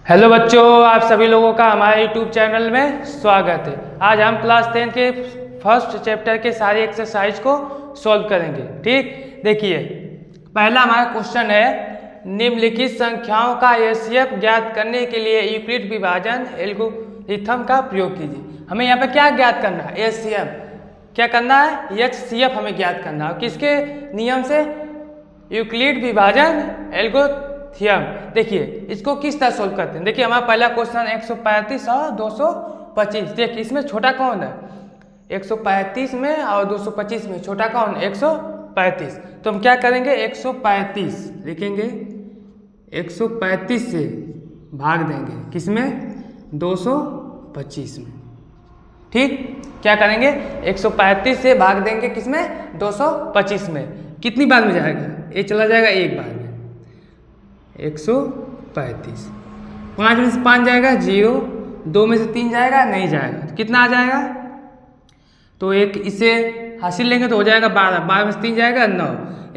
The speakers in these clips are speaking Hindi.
हेलो बच्चों, आप सभी लोगों का हमारे यूट्यूब चैनल में स्वागत है। आज हम क्लास 10 के फर्स्ट चैप्टर के सारे एक्सरसाइज को सॉल्व करेंगे। ठीक, देखिए पहला हमारा क्वेश्चन है, निम्नलिखित संख्याओं का एचसीएफ ज्ञात करने के लिए यूक्लिड विभाजन एल्गोरिथम का प्रयोग कीजिए। हमें यहाँ पे क्या ज्ञात करना है? एचसीएफ। क्या करना है? एचसीएफ हमें ज्ञात करना है। किसके नियम से? यूक्लिड विभाजन एल्गोरिथम। देखिए इसको किस तरह सोल्व करते हैं। देखिए हमारा पहला क्वेश्चन 135 और 225। देखिए इसमें छोटा कौन है? 135 में और 225 में छोटा कौन? 135। तो हम क्या करेंगे? 135 लिखेंगे, 135 से भाग देंगे किसमें? 225 में। ठीक, क्या करेंगे? 135 से भाग देंगे किसमें? 225 में। कितनी बार में जाएगा? ये चला जाएगा एक बार में, 135। 5 में से 5 जाएगा 0, 2 में से 3 जाएगा नहीं जाएगा, तो कितना आ जाएगा? तो एक इसे हासिल लेंगे तो हो जाएगा 12, 12 में से 3 जाएगा 9,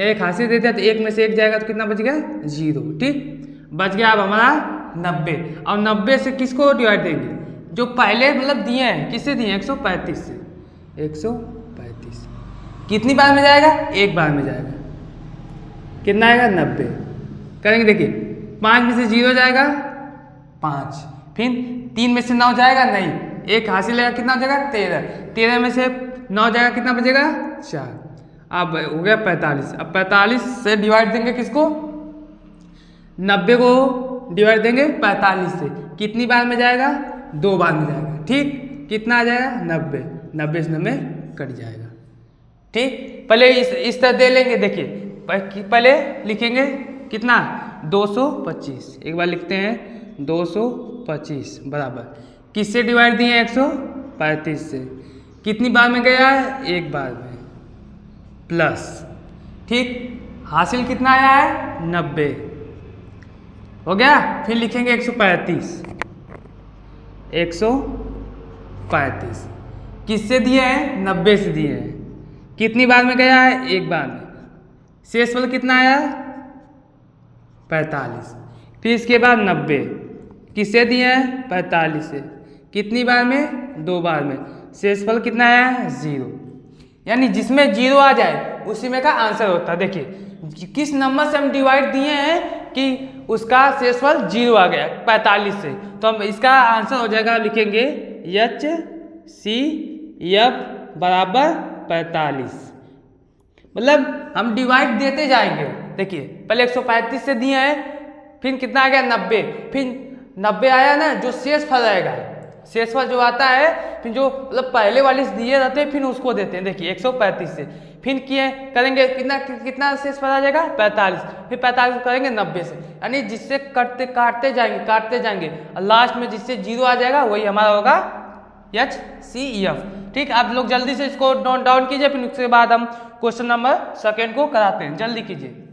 एक हासिल देते हैं तो 1 में से 1 जाएगा तो कितना बच गया? 0। ठीक, बच गया अब हमारा 90। और 90 से किसको डिवाइड देंगे? जो पहले मतलब दिए हैं, किससे दिए? 135 से। 135 कितनी बार में जाएगा? एक बार में जाएगा। कितना आएगा? 90 करेंगे। देखिए 5 में से 0 जाएगा 5, फिर 3 में से 9 जाएगा नहीं, एक हासिल लेगा, कितना हो जाएगा? 13, 13 में से 9 जाएगा, कितना बचेगा? 4। अब हो गया 45। अब 45 से डिवाइड देंगे किसको? 90 को डिवाइड देंगे 45 से। कितनी बार में जाएगा? 2 बार में जाएगा। ठीक, कितना आ जाएगा? 90। 90 से 90 कट जाएगा। ठीक, पहले इस तरह दे लेंगे। देखिए पहले लिखेंगे कितना? 225। एक बार लिखते हैं 225 बराबर किससे डिवाइड दिए हैं? 135 से। कितनी बार में गया है? एक बार में, प्लस। ठीक, हासिल कितना आया है? 90 हो गया। फिर लिखेंगे 135। 135 किससे दिए हैं? 90 से दिए हैं। कितनी बार में गया है? एक बार में। शेषफल कितना आया? 45। फिर इसके बाद 90 किससे दिए हैं? 45 से। कितनी बार में? 2 बार में। शेषफल कितना आया? 0। यानी जिसमें 0 आ जाए उसी में का आंसर होता है। देखिए किस नंबर से हम डिवाइड दिए हैं कि उसका शेषफल 0 आ गया 45 से, तो हम इसका आंसर हो जाएगा, लिखेंगे HCF बराबर 45। मतलब हम डिवाइड देते जाएंगे। देखिए पहले 135 से दिए हैं, फिर कितना आ गया? 90। फिर 90 आया ना, जो शेषफल आएगा, शेषफल जो आता है, फिर जो मतलब पहले वाले से दिए रहते हैं फिर उसको देते हैं। देखिए 135 से फिर किए करेंगे कितना शेषफल आ जाएगा? 45। फिर 45 करेंगे 90 से, यानी जिससे काटते जाएंगे और लास्ट में जिससे 0 आ जाएगा वही हमारा होगा HCF। ठीक, आप लोग जल्दी से इसको नोट डाउन कीजिए, फिर उसके बाद हम क्वेश्चन नंबर सेकेंड को कराते हैं। जल्दी कीजिए।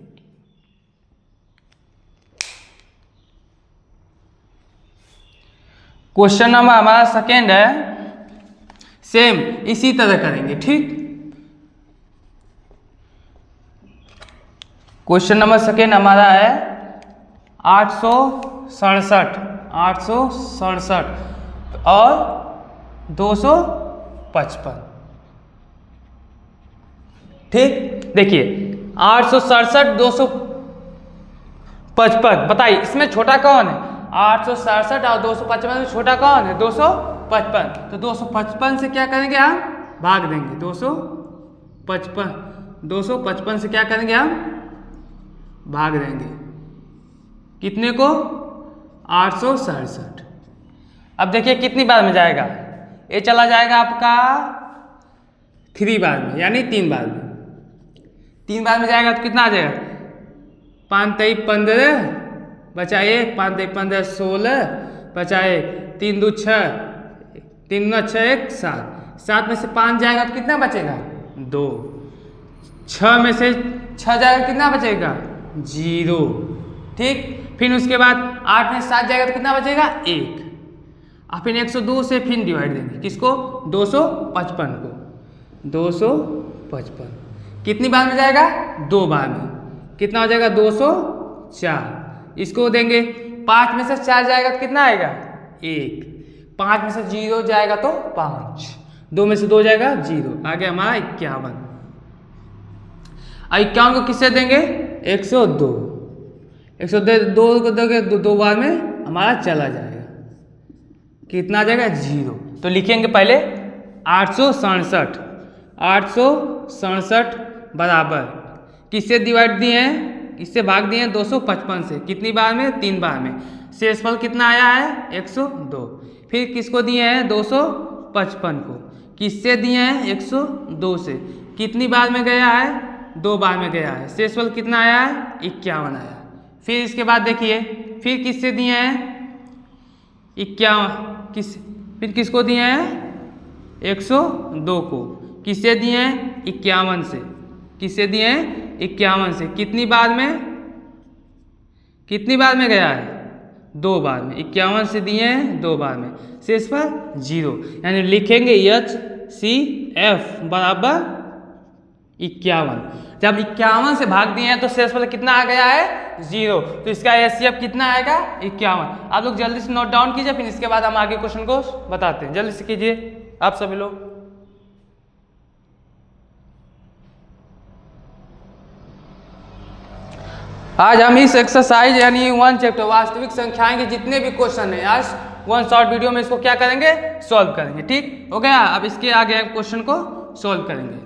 क्वेश्चन नंबर हमारा सेकेंड है, सेम इसी तरह करेंगे। ठीक, क्वेश्चन नंबर सेकेंड हमारा है 867 और 255। ठीक, देखिए 867 255, बताइए इसमें छोटा कौन है? 867 और 255 में छोटा कौन है? 255। तो 255 से क्या करेंगे? हम भाग देंगे। 255 से क्या करेंगे? हम भाग देंगे कितने को? 867। अब देखिए कितनी बार में जाएगा? ये चला जाएगा आपका 3 बार में, यानी 3 बार में। 3 बार में जाएगा तो कितना आ जाएगा? 5 3 15 बचाए, 5 3 15 16 बचाए, 3 2 6, 3 9 6 1 7। 7 में से 5 जाएगा तो कितना बचेगा? 2। 6 में से 6 जाएगा, कितना बचेगा? 0। ठीक, फिर उसके बाद 8 में 7 जाएगा तो कितना बचेगा? 1। और फिर 102 से फिर डिवाइड देंगे किसको? 255 को। 255 कितनी बार में जाएगा? 2 बार में। कितना हो जाएगा? 204। इसको देंगे 5 में से 4 जाएगा तो कितना आएगा 1, 5 में से 0 जाएगा तो 5, 2 में से 2 जाएगा 0, आ गया हमारा 51। अब 51 को किससे देंगे 102, 102 को दोगे 2 बार में हमारा चला जाएगा, कितना आ जाएगा 0। तो लिखेंगे पहले 867, 867 बराबर किससे डिवाइड दिए हैं, किससे भाग दिए हैं 255 से, कितनी बार में 3 बार में, शेषफल कितना आया है 102। फिर किसको दिए हैं 255 को, किससे दिए हैं 102 से, कितनी बार में गया है 2 बार में गया है, शेषफल कितना आया है 51 आया। फिर इसके बाद देखिए फिर किससे दिए हैं 51, फिर किसको दिए हैं 102 को, किससे दिए हैं 51 से, किससे दिए हैं 51 से, कितनी बार में गया है 2 बार में, 51 से दिए हैं 2 बार में, शेषफल 0, यानी लिखेंगे HCF बराबर 51। जब 51 से भाग दिए हैं तो शेषफल कितना आ गया है 0, तो इसका HCF कितना आएगा 51। आप लोग जल्दी से नोट डाउन कीजिए, फिर इसके बाद हम आगे क्वेश्चन को बताते हैं, जल्दी से कीजिए आप सभी लोग। आज हम इस एक्सरसाइज यानी 1 चैप्टर वास्तविक संख्याएं के जितने भी क्वेश्चन हैं आज 1 शॉर्ट वीडियो में इसको क्या करेंगे सॉल्व करेंगे, ठीक हो गया। अब इसके आगे क्वेश्चन को सॉल्व करेंगे।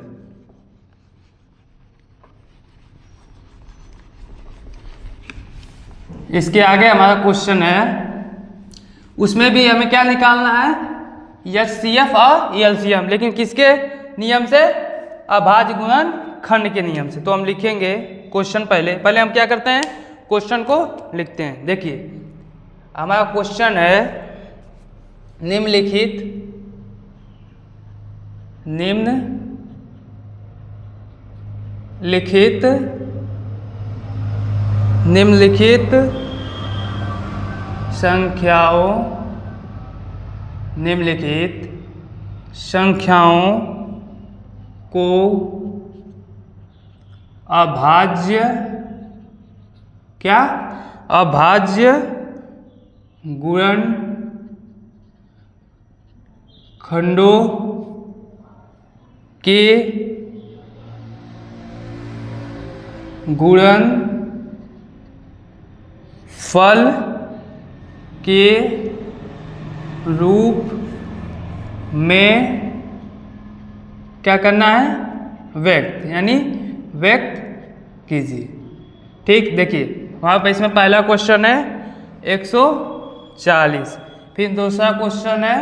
इसके आगे हमारा क्वेश्चन है, उसमें भी हमें क्या निकालना है HCF और LCM, लेकिन किसके नियम से, अभाज्य गुणन खंड के नियम से। तो हम लिखेंगे क्वेश्चन, पहले हम क्या करते हैं क्वेश्चन को लिखते हैं। देखिए हमारा क्वेश्चन है निम्नलिखित संख्याओं को अभाज्य गुणन खंडों के गुणन फल के रूप में क्या करना है व्यक्त, यानी व्यक्त कीजिए, ठीक। देखिए वहाँ पर इसमें पहला क्वेश्चन है 140, फिर दूसरा क्वेश्चन है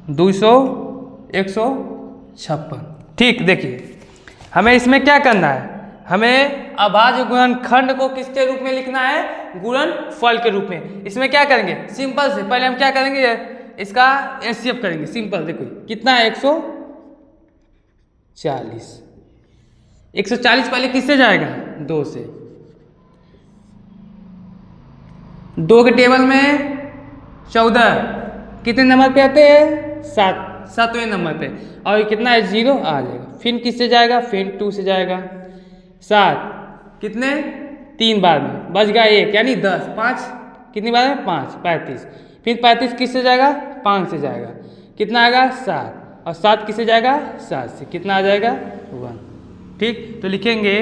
156, ठीक। देखिए हमें इसमें क्या करना है, हमें अभाज्य गुणनखंड को किसके रूप में लिखना है, गुणनफल के रूप में। इसमें क्या करेंगे सिंपल से, पहले हम क्या करेंगे इसका HCF करेंगे, सिंपल। देखो कितना है 140 पहले किससे जाएगा 2 से, 2 के टेबल में 14 कितने नंबर पे आते हैं 7वें नंबर पे, और कितना है 0 आ जाएगा। फिर किससे जाएगा, फिर 2 से जाएगा, 7 कितने 3 बार में बच गया 1 यानी 10, 5 कितनी बार है 5, 35, फिर 35 किससे जाएगा 5 से जाएगा, कितना आएगा 7, और 7 किससे जाएगा 7 से, कितना आ जाएगा 1, ठीक। तो लिखेंगे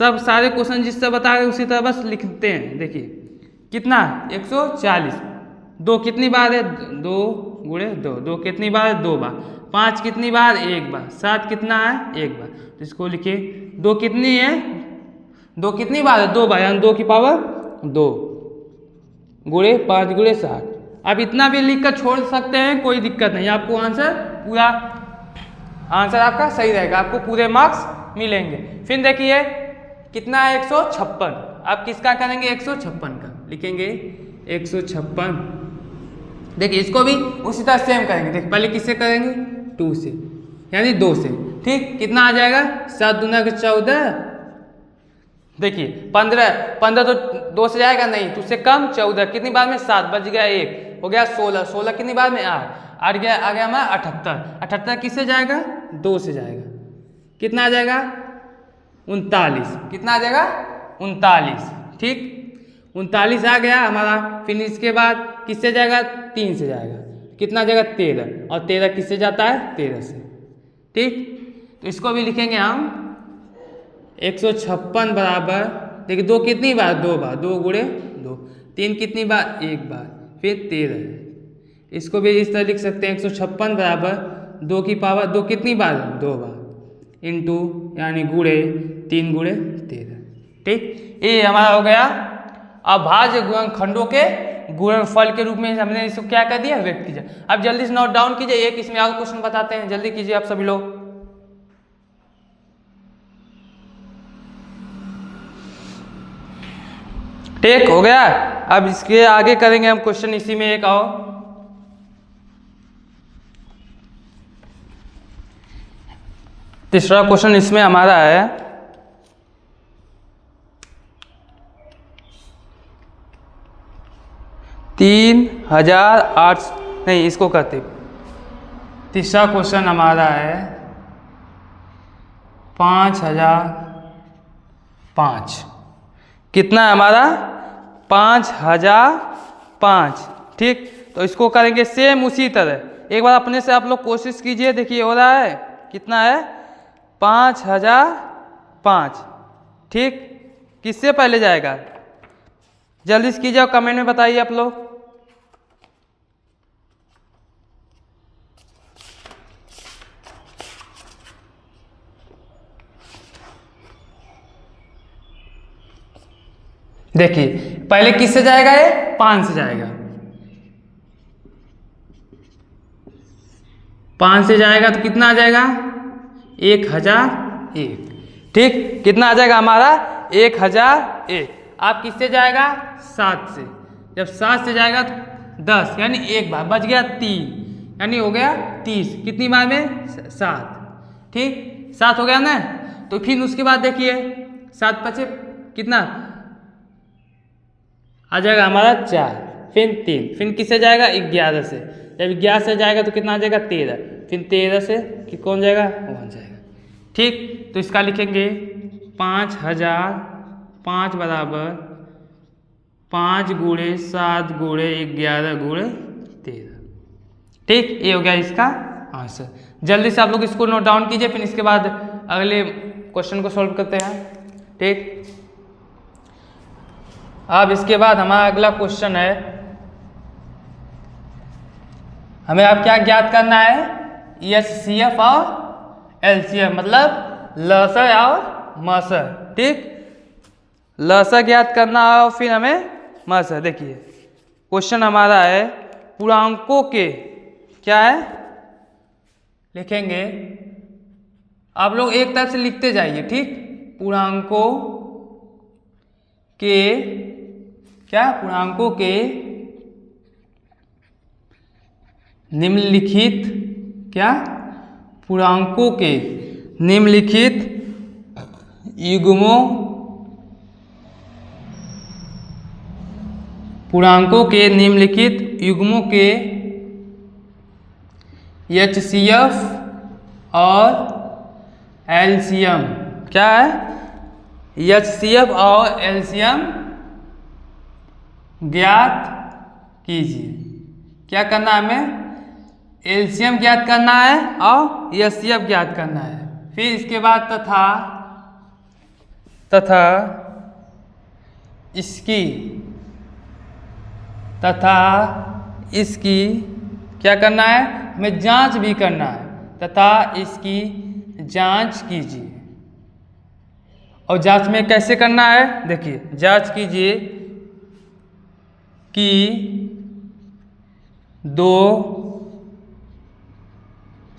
सब सारे क्वेश्चन जिससे बता रहे उसी तरह बस लिखते हैं। देखिए कितना 140, 2 कितनी बार है 2 गुणे 2, 2 कितनी बार है 2 बार, 5 कितनी बार 1 बार, 7 कितना है 1 बार। तो इसको लिखिए 2 कितनी है 2 कितनी बार है 2 बार, यानी 2 की पावर 2 गुणे 5 गुणे 7। आप इतना भी लिख कर छोड़ सकते हैं, कोई दिक्कत नहीं, आपको पूरा आंसर आपका सही रहेगा, आपको पूरे मार्क्स मिलेंगे। फिर देखिए कितना है 156, आप किसका करेंगे 156 का, लिखेंगे 156। देखिए इसको भी उसी तरह सेम करेंगे। देखिए पहले किससे करेंगे 2 से, यानी 2 से, ठीक। कितना आ जाएगा 7 दूना के 14, देखिए 15 तो 2 से जाएगा नहीं, तो उससे कम 14 कितनी बार में 7 बच गया 1 हो गया 16, 16 कितनी बार में 8 आ गया हमारा 78, 78 किससे जाएगा 2 से जाएगा, कितना आ जाएगा 39, कितना आ जाएगा 39। ठीक, 39 आ गया हमारा। फिर इसके बाद किससे जाएगा? 3 से जाएगा। कितना जाएगा? 13। और 13 किससे जाता है? 13 से। ठीक, तो इसको भी लिखेंगे हम 156 बराबर, देखिए 2 कितनी बार? 2 बार, 2 गुणे 2। 3 कितनी बार? 1 बार, फिर 13। इसको भी इस तरह लिख सकते हैं 156 बराबर 2 की पावर 2 कितनी बार? 2 बार, इंटू यानी गुणे 3 गुणे 13। ठीक, ये हमारा हो गया अभाज्य गुणनखंडों के गुणनफल के रूप में हमने इसको क्या कर दिया? व्यक्त किया। अब जल्दी से नोट डाउन कीजिए, एक इसमें और क्वेश्चन बताते हैं, जल्दी कीजिए आप सभी लोग। ठीक हो गया। अब इसके आगे करेंगे हम क्वेश्चन इसी में एक और। तीसरा क्वेश्चन इसमें हमारा है 3008, नहीं इसको करते। तीसरा क्वेश्चन हमारा है 5005। कितना है हमारा? 5005। ठीक, तो इसको करेंगे सेम उसी तरह। एक बार अपने से आप लोग कोशिश कीजिए, देखिए हो रहा है कितना है? 5005। ठीक, किससे पहले जाएगा? जल्दी से कीजिए, कमेंट में बताइए आप लोग। देखिए पहले किससे जाएगा? ये 5 से जाएगा। 5 से जाएगा तो कितना आ जाएगा? 1001। ठीक, कितना आ जाएगा हमारा? 1001। आप किससे जाएगा? 7 से। जब 7 से जाएगा तो 10 यानी 1 बार बच गया 3, यानी हो गया 30। कितनी बार में? 7। ठीक, 7 हो गया ना। तो फिर उसके बाद देखिए 7 पचे कितना आ जाएगा हमारा? 4, फिर 3, फिर किससे जाएगा? 11 से। जब 11 से जाएगा तो कितना आ जाएगा? 13, फिर 13 से कि कौन जाएगा? 1 जाएगा। ठीक, तो इसका लिखेंगे 5005 बराबर 5 गुणे 7 गुणे 11 गुणे 13। ठीक, ये हो गया इसका आंसर। जल्दी से आप लोग इसको नोट डाउन कीजिए, फिर इसके बाद अगले क्वेश्चन को सॉल्व करते हैं। ठीक, अब इसके बाद हमारा अगला क्वेश्चन है, हमें अब क्या ज्ञात करना है? HCF और LCM, मतलब लसर और मसर। ठीक, लसर ज्ञात करना और फिर हमें मसर। देखिए क्वेश्चन हमारा है पूर्णांकों के, क्या है लिखेंगे, आप लोग एक तरफ से लिखते जाइए। ठीक, पूर्णांकों के, क्या? पूर्णांकों के निम्नलिखित, क्या? पूर्णांकों के निम्नलिखित युग्मों, पूर्णांकों के निम्नलिखित युग्मों के HCF और LCM, क्या है? HCF और LCM ज्ञात कीजिए। क्या करना है हमें? LCM ज्ञात करना है और HCF ज्ञात करना है। फिर इसके बाद तथा इसकी क्या करना है? हमें जांच भी करना है। तथा इसकी जांच कीजिए। और जांच में कैसे करना है? देखिए जांच कीजिए कि 2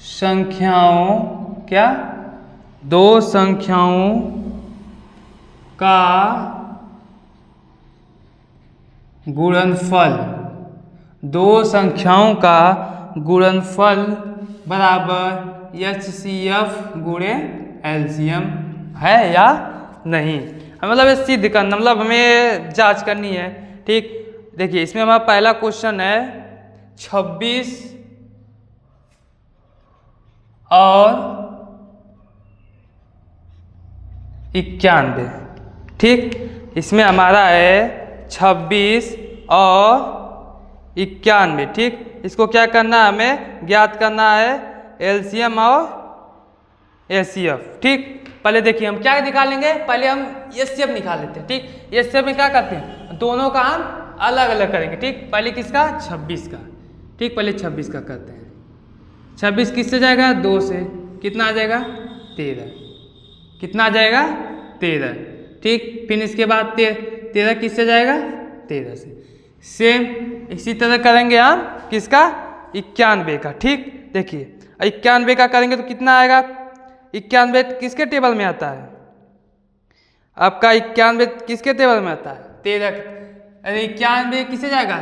संख्याओं, क्या? 2 संख्याओं का गुणनफल, 2 संख्याओं का गुणनफल बराबर HCF गुणे LCM है या नहीं। मतलब ये सिद्ध करना, मतलब हमें जांच करनी है। ठीक, देखिए इसमें हमारा पहला क्वेश्चन है 26 और 91। ठीक, इसमें हमारा है 26 और 91। ठीक, इसको क्या करना है, हमें ज्ञात करना है एलसीएम और एचसीएफ। ठीक, पहले देखिए हम क्या निकालेंगे, पहले हम एचसीएफ निकाल लेते हैं। ठीक, एचसीएफ में क्या करते हैं, दोनों का हम अलग अलग करेंगे। ठीक, पहले किसका, 26 का। ठीक, पहले 26 का करते हैं। 26 किससे जाएगा, 2 से, कितना आ जाएगा, 13। कितना आ जाएगा, 13। ठीक, फिर इसके बाद 13 किससे जाएगा, 13 से। सेम इसी तरह करेंगे हम किसका, 91 का। ठीक, देखिए 91 का करेंगे तो कितना आएगा, 91 किसके टेबल में आता है आपका, 91 किसके टेबल में आता है, 13। अरे 91 किससे जाएगा,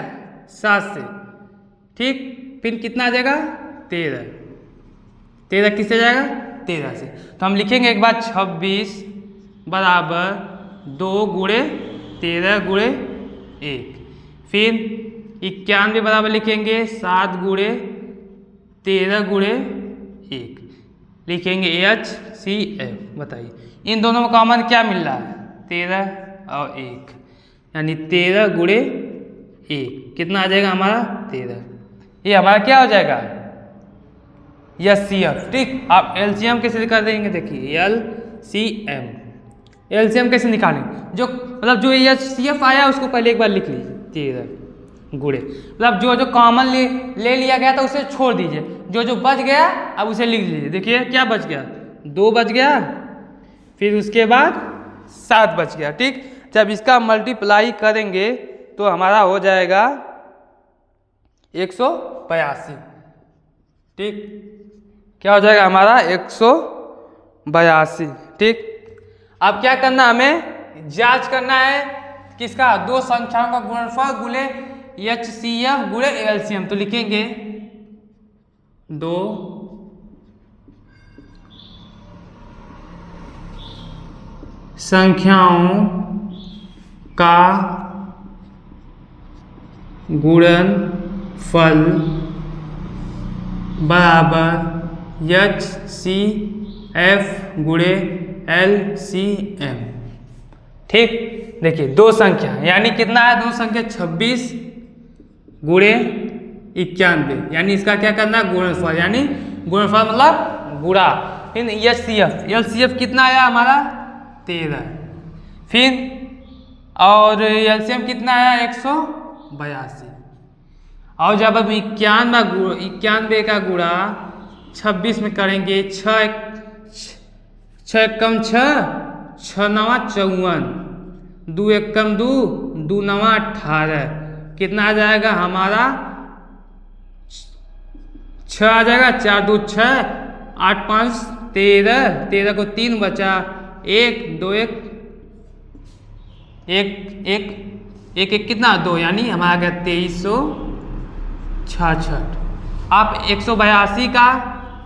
7 से। ठीक, फिर कितना आ जाएगा, 13। 13 किससे जाएगा, 13 से। तो हम लिखेंगे एक बार 26 बराबर 2 गुणे 13 गुणे 1। फिर 91 बराबर लिखेंगे 7 गुणे 13 गुणे 1। लिखेंगे HCF। बताइए इन दोनों में कॉमन क्या मिल रहा है, 13 और 1, यानी 13 गुणे 1 कितना आ जाएगा हमारा, 13। ये हमारा क्या हो जाएगा, HCF। ठीक, आप एलसीएम कैसे कर देंगे, देखिए LCM। एलसीएम कैसे निकालेंगे, जो मतलब जो HCF आया उसको पहले एक बार लिख लीजिए, 13 गुणे मतलब जो कॉमन ले लिया गया था उसे छोड़ दीजिए, जो बच गया अब उसे लिख लीजिए। देखिए क्या बच गया, 2 बच गया, फिर उसके बाद 7 बच गया। ठीक, जब इसका मल्टीप्लाई करेंगे तो हमारा हो जाएगा 182। ठीक, क्या हो जाएगा हमारा, 182। ठीक, अब क्या करना, हमें जांच करना है किसका, 2 संख्याओं का गुणनफल गुणे HCF गुणे LCM। तो लिखेंगे 2 संख्याओं का गुणनफल बराबर HCF गुणे LCM। ठीक, देखिए 2 संख्या यानी कितना है, 2 संख्या 26 गुणे 91, यानी इसका क्या करना है, गुणनफल, यानी गुणनफल मतलब गुणा। फिर LCF कितना आया हमारा, 13। फिर और LCM कितना आया, 182। और जब हम 91 का गुणा 26 में करेंगे, 6 कम 6 नवा 54, 2 1 कम 2 2 नवा 18, कितना आ जाएगा हमारा, 6 आ जाएगा, 4 2 6 8 5 13, 13 को 3 बचा, 1 2 1 1 कितना 2, यानी हमारा गया 2366। आप 182 का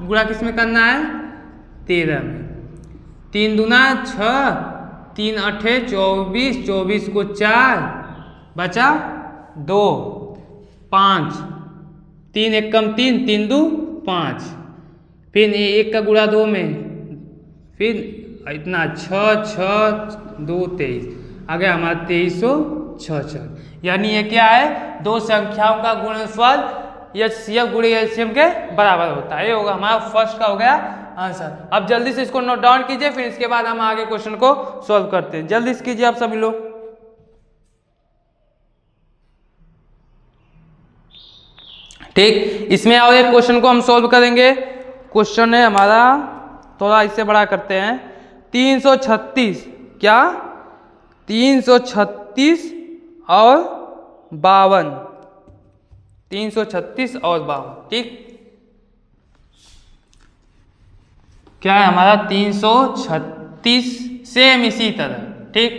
गुणा किस में करना है, 13 में। 3 दूना 6, 3 8 24, 24 को 4 बचा 2 5, 3 1 कम 3 3 2 5, फिर 1 का गुणा 2 में, फिर इतना 6 6 2 23 आ गया हमारा 2366। यानी ये क्या है, 2 संख्याओं का गुणनफल HCF गुणे LCM के बराबर होता है। ये होगा हमारा फर्स्ट का हो गया आंसर। अब जल्दी से इसको नोट डाउन कीजिए, फिर इसके बाद हम आगे क्वेश्चन को सॉल्व करते हैं। जल्दी से कीजिए आप सभी लोग। ठीक, इसमें और एक क्वेश्चन को हम सॉल्व करेंगे। क्वेश्चन है हमारा, थोड़ा इससे बड़ा करते हैं, 336 क्या, 336 और 52, 336 और 52। ठीक, क्या है हमारा 336, सेम इसी तरह। ठीक,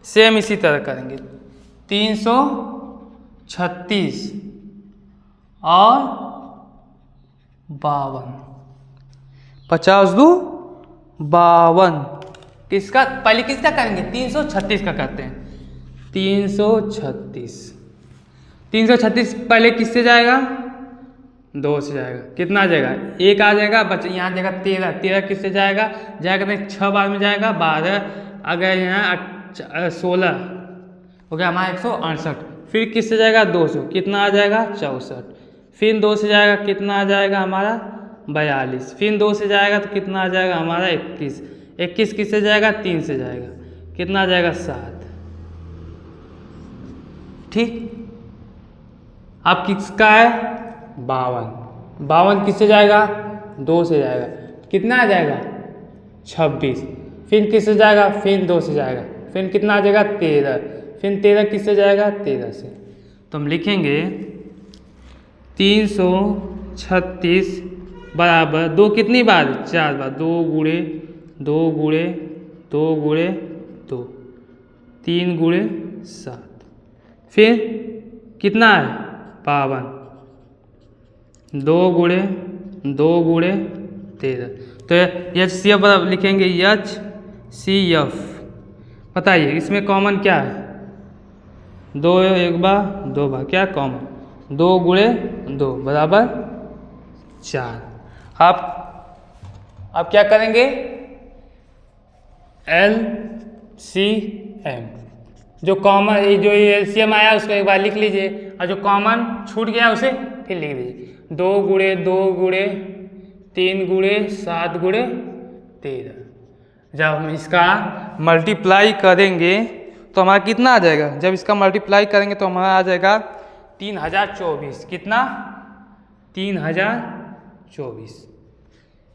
सेम इसी तरह करेंगे, 336 और 52, 50 2 52। किसका पहले किसका करेंगे, 336 का करते हैं। 336 पहले किससे जाएगा, 2 से जाएगा, कितना आ जाएगा, 1 आ जाएगा, बच यहाँ जाएगा 13 किससे जाएगा, नहीं 6 बार में जाएगा 12, अगर यहाँ 16 हो गया हमारा 168। फिर किससे जाएगा 200, कितना आ जाएगा 64। फिर 2 से जाएगा कितना आ जाएगा हमारा 42। फिर 2 से जाएगा तो कितना आ जाएगा हमारा 21। 21 किससे जाएगा 3 से जाएगा, कितना आ जाएगा 7। ठीक। अब किसका है 52। 52 किससे जाएगा 2 से जाएगा, कितना आ जाएगा 26। फिर किससे जाएगा, फिर 2 से जाएगा, फिर कितना आ जाएगा 13। फिर 13 किससे जाएगा 13 से। तो हम लिखेंगे 336 बराबर 2 कितनी बार 4 बार, 2 गुणे 2 गुणे 2 गुणे 2, 3 गुणे 7। फिर कितना है 52, 2 गुणे 2 गुणे 13। तो HCF लिखेंगे HCF। बताइए इसमें कॉमन क्या है, 2 एक बार 2 बार, क्या कॉमन 2 गुणे 2 बराबर 4। आप क्या करेंगे LCM, जो कॉमन जो LCM आया उसको एक बार लिख लीजिए, और जो कॉमन छूट गया उसे फिर लिख दीजिए। 2 गुणे 2 गुणे 3 गुणे 7 गुणे 13। जब हम इसका मल्टीप्लाई करेंगे तो हमारा कितना आ जाएगा, जब इसका मल्टीप्लाई करेंगे तो हमारा आ जाएगा 3024। कितना 3024।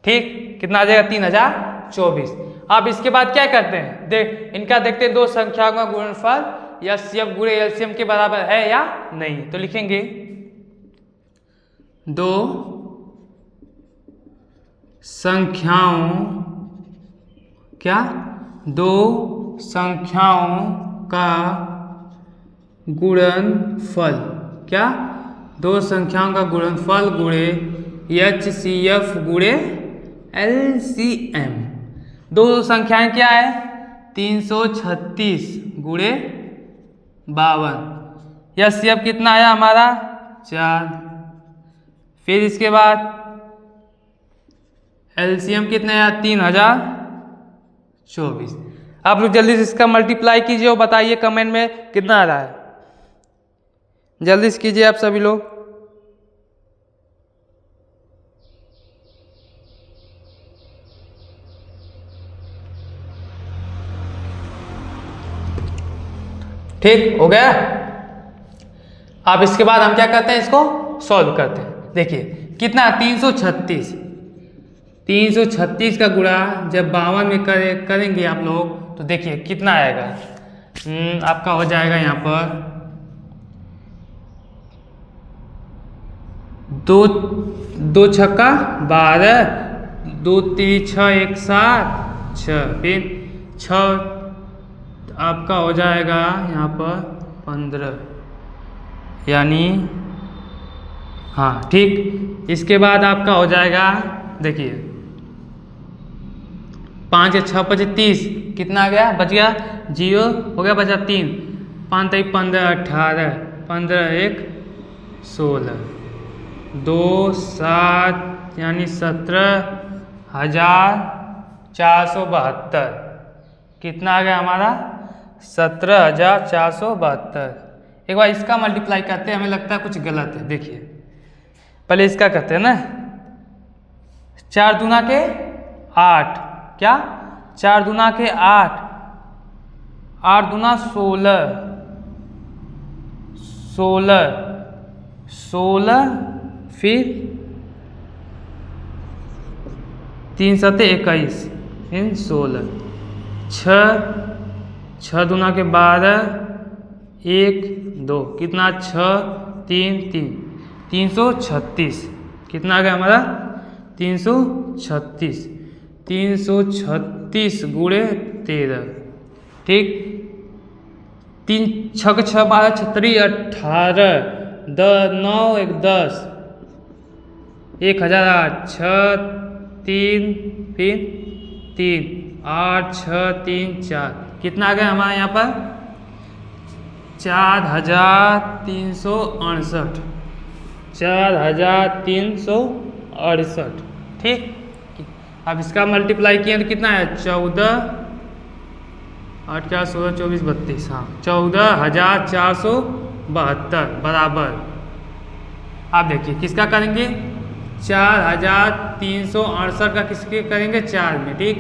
ठीक, कितना आ जाएगा 3024। अब इसके बाद क्या करते हैं, इनका देखते हैं 2 संख्याओं का गुणनफल HCF गुणे LCM के बराबर है या नहीं। तो लिखेंगे 2 संख्याओं क्या 2 संख्याओं का गुणनफल, क्या 2 संख्याओं का गुणनफल गुणे HCF गुणे LCM। 2 संख्याएं क्या है 336 गुणे 52। HCF कितना आया हमारा 4। फिर इसके बाद LCM कितना आया 3024। आप लोग जल्दी से इसका मल्टीप्लाई कीजिए और बताइए कमेंट में कितना आ रहा है, जल्दी से कीजिए आप सभी लोग। ठीक हो गया। अब इसके बाद हम क्या करते हैं, इसको सॉल्व करते हैं। देखिए कितना 336 का गुणा जब 52 में करेंगे आप लोग तो देखिए कितना आएगा। आपका हो जाएगा यहाँ पर 2 छक्का 12, 2 3 6 1 7 6, फिर 6 आपका हो जाएगा यहाँ पर 15, यानी हाँ ठीक। इसके बाद आपका हो जाएगा देखिए 5 या 6 5 30, कितना आ गया बच गया 0 हो गया, बचा 3, 5 3 15 18, 15 1 16, 2 7 यानी 17,472। कितना आ गया हमारा 17,472। एक बार इसका मल्टीप्लाई करते हैं, हमें लगता है कुछ गलत है। देखिए पहले इसका करते हैं ना, 4 दूना के 8, क्या 4 दूना के 8, 8 दूना 16, 16 फिर 3 7 21 फिर 16, 6 दूना के 12, 1 2, कितना 6 3 3, 336। कितना आ गया हमारा 336, 336 गुणे 13। ठीक, 3 6 6 12 36 18, 9 1 10, 1008, 6 3 फिर 3 8 6 3 4। कितना आ गया हमारे यहाँ पर 4368, 4368। ठीक, अब इसका मल्टीप्लाई किया तो कितना है 14 8 4 16 24 32, हाँ 14,472 बराबर। आप देखिए किसका करेंगे, 4,368 का किसके करेंगे, 4 में, ठीक।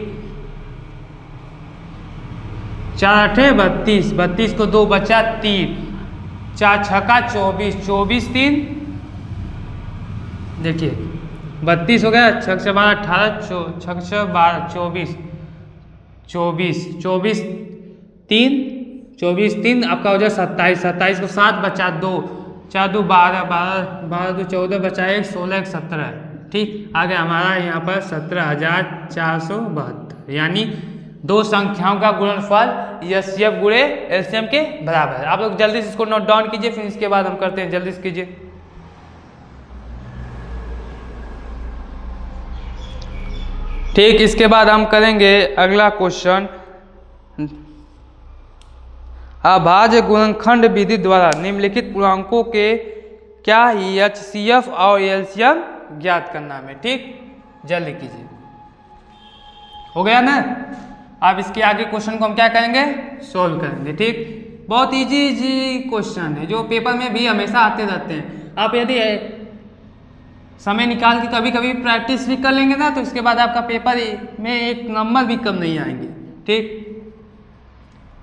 4 8 32, 32 को 2 बचा 3, 4 छक्का 24, 24 3, देखिए 32 हो गया, 6 से 12 18, 6 से 12 24, 24 24 3, 24 3 आपका हो जाए 27, 27 को 7 बचा 2, 4 2 12, 12 2 14 बचा 1, 16 1 17, ठीक। आगे हमारा यहाँ पर 17,472, यानी दो संख्याओं का गुणनफल एचसीएफ गुणे एलसीएम के बराबर है। आप लोग जल्दी से इसको नोट डाउन कीजिए, फिर इसके बाद हम करते हैं, जल्दी से कीजिए। ठीक, इसके बाद हम करेंगे अगला क्वेश्चन, अभाज्य गुणनखंड विधि द्वारा निम्नलिखित पूर्णांकों के क्या एचसीएफ और एलसीएम ज्ञात करना है, ठीक। जल्दी कीजिए, हो गया ना। अब इसके आगे क्वेश्चन को हम क्या करेंगे, सोल्व करेंगे, ठीक। बहुत इजी क्वेश्चन है जो पेपर में भी हमेशा आते रहते हैं। आप यदि समय निकाल के कभी कभी प्रैक्टिस भी कर लेंगे ना, तो इसके बाद आपका पेपर में एक नंबर भी कम नहीं आएंगे, ठीक।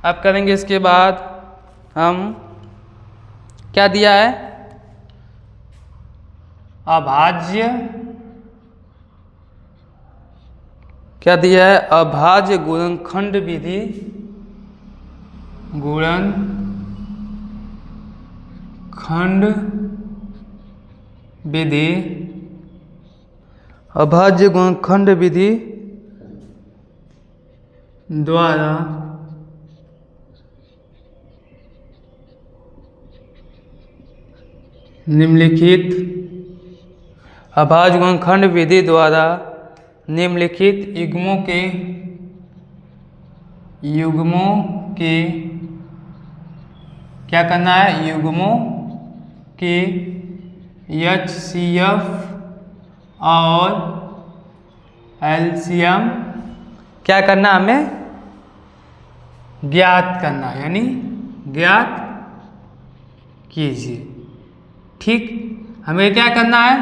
अब करेंगे इसके बाद हम क्या दिया है, अभाज्य, क्या दिया है, अभाज्य गुणनखंड विधि, गुणनखंड विधि, अभाज्य गुणनखंड विधि द्वारा निम्नलिखित, अभाज्य गुणनखंड विधि द्वारा निम्नलिखित युग्मों के क्या करना है, युग्मों के एचसीएफ और एलसीएम क्या करना, हमें ज्ञात करना है, यानी ज्ञात कीजिए, ठीक। हमें क्या करना है,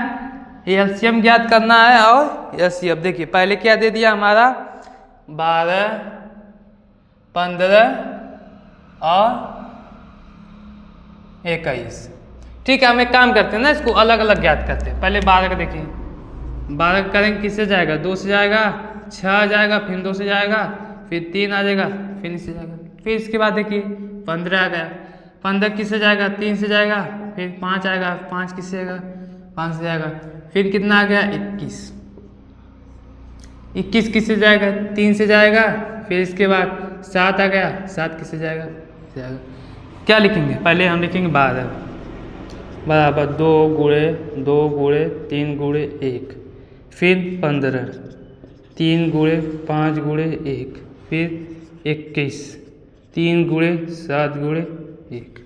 एलसीएम ज्ञात करना है और एचसीएफ। देखिए पहले क्या दे दिया हमारा, 12 15 और 21, ठीक है। हम एक काम करते हैं ना, इसको अलग अलग ज्ञात करते हैं। पहले 12 का देखिए, 12 करेंगे किससे जाएगा, 2 से जाएगा, 6 आ जाएगा, फिर 2 से जाएगा, फिर 3 आ जाएगा, फिर इससे जाएगा। फिर इसके बाद देखिए 15 आ गया, 15 किससे जाएगा, 3 से जाएगा, फिर 5 आएगा, 5 किससे जाएगा, 5 से जाएगा, फिर कितना आ गया 21, 21 किससे जाएगा, 3 से जाएगा, फिर इसके बाद 7 आ गया, 7 किससे जाएगा, क्या लिखेंगे, पहले हम लिखेंगे 12 बराबर 2 गुणे 2 गुणे 3 गुणे 1, फिर 15 3 गुणे 5 गुणे 1, फिर 21 3 गुणे 7 गुणे 1।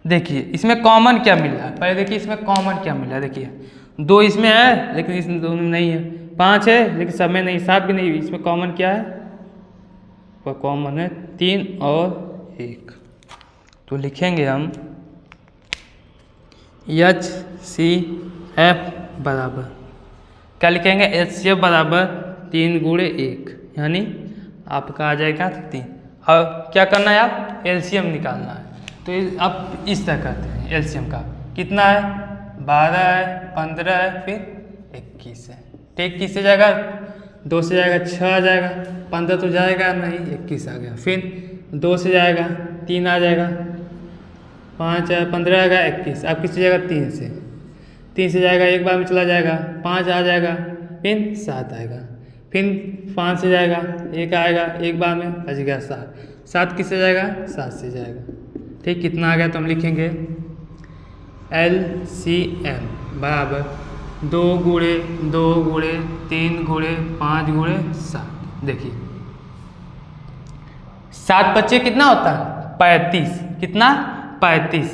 देखिए इसमें कॉमन क्या मिल रहा है, पहले देखिए इसमें कॉमन क्या मिल रहा है। देखिए 2 इसमें है लेकिन इसमें दोनों में नहीं है, 5 है लेकिन सब में नहीं, 7 भी नहीं। इसमें कॉमन क्या है, वह कॉमन है 3 और 1। तो लिखेंगे हम एचसीएफ बराबर क्या लिखेंगे, एचसीएफ बराबर 3 गुणे 1, यानी आपका आ जाएगा 3। और क्या करना है, आप एलसीएम निकालना है। तो अब इस तरह करते हैं, एलसीएम का कितना है, 12 है, 15 है, फिर 21 है, ठीक। किससे जाएगा, 2 से जाएगा, 6 आ जाएगा, 15 तो जाएगा नहीं, 21 आ गया, फिर 2 से जाएगा, 3 आ जाएगा, 5 है, 15 आएगा, 21। अब किससे जाएगा, 3 से, 3 से जाएगा, एक बार में चला जाएगा, 5 आ जाएगा, फिर 7 आएगा, फिर 5 से जाएगा, 1 आएगा, एक बार में बच गया 7, 7 किससे जाएगा, 7 से जाएगा, ठीक। कितना आ गया, तो हम लिखेंगे एलसीएम बराबर 2 गुणे 2 गुणे 3 गुणे 5 गुणे 7। देखिए 7 बच्चे कितना होता है, 35, कितना 35,